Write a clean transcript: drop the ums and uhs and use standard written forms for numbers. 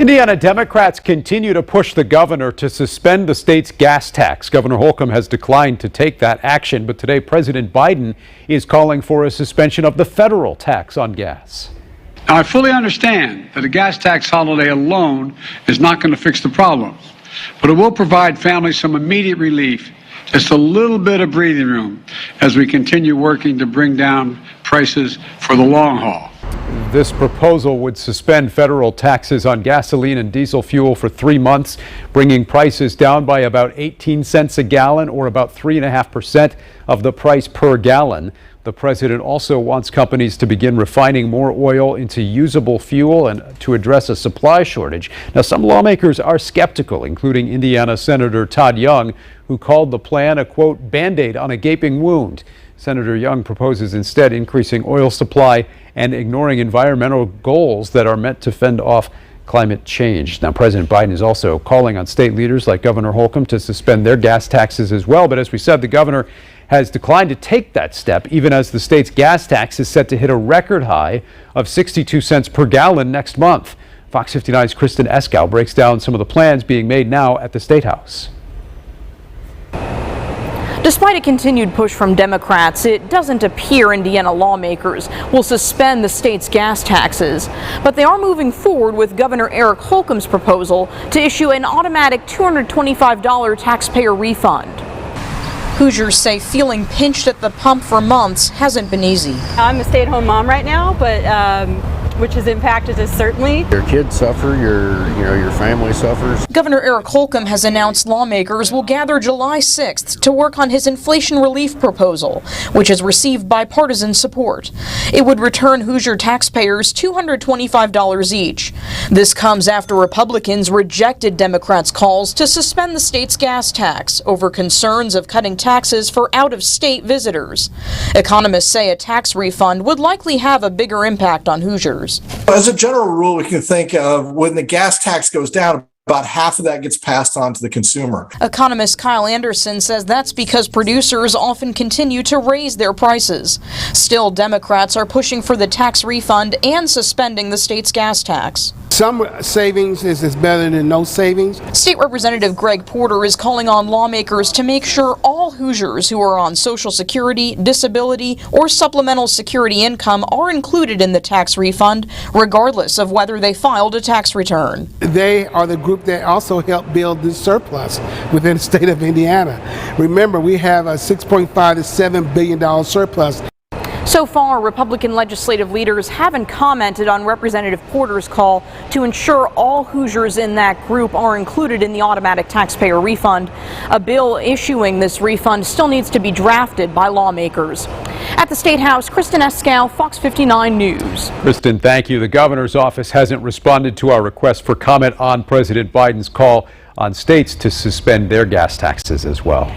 Indiana Democrats continue to push the governor to suspend the state's gas tax. Governor Holcomb has declined to take that action, but today President Biden is calling for a suspension of the federal tax on gas. Now, I fully understand that a gas tax holiday alone is not going to fix the problem, but it will provide families some immediate relief, just a little bit of breathing room as we continue working to bring down prices for the long haul. This proposal would suspend federal taxes on gasoline and diesel fuel for 3 months, bringing prices down by about 18 cents a gallon, or about 3.5% of the price per gallon. The president also wants companies to begin refining more oil into usable fuel and to address a supply shortage. Now, some lawmakers are skeptical, including Indiana Senator Todd Young, who called the plan a, quote, Band-Aid on a gaping wound. Senator Young proposes instead increasing oil supply and ignoring environmental goals that are meant to fend off climate change. Now, President Biden is also calling on state leaders like Governor Holcomb to suspend their gas taxes as well. But as we said, the governor has declined to take that step, even as the state's gas tax is set to hit a record high of 62 cents per gallon next month. Fox 59's Kristen Eskow breaks down some of the plans being made now at the State House. Despite a continued push from Democrats, it doesn't appear Indiana lawmakers will suspend the state's gas taxes. But they are moving forward with Governor Eric Holcomb's proposal to issue an automatic $225 taxpayer refund. Hoosiers say feeling pinched at the pump for months hasn't been easy. I'm a stay-at-home mom right now, but which has impacted us certainly. Your kids suffer, your family suffers. Governor Eric Holcomb has announced lawmakers will gather July 6th to work on his inflation relief proposal, which has received bipartisan support. It would return Hoosier taxpayers $225 each. This comes after Republicans rejected Democrats' calls to suspend the state's gas tax over concerns of cutting taxes for out-of-state visitors. Economists say a tax refund would likely have a bigger impact on Hoosiers. As a general rule, we can think of when the gas tax goes down, about half of that gets passed on to the consumer. Economist Kyle Anderson says that's because producers often continue to raise their prices. Still, Democrats are pushing for the tax refund and suspending the state's gas tax. Some savings is better than no savings. State Representative Greg Porter is calling on lawmakers to make sure all Hoosiers who are on Social Security, disability, or supplemental security income are included in the tax refund, regardless of whether they filed a tax return. They are the group that also helped build this surplus within the state of Indiana. Remember, we have a $6.5 to $7 billion surplus. So far, Republican legislative leaders haven't commented on Representative Porter's call to ensure all Hoosiers in that group are included in the automatic taxpayer refund. A bill issuing this refund still needs to be drafted by lawmakers. At the State House, Kristen Eskow, Fox 59 News. Kristen, thank you. The governor's office hasn't responded to our request for comment on President Biden's call on states to suspend their gas taxes as well.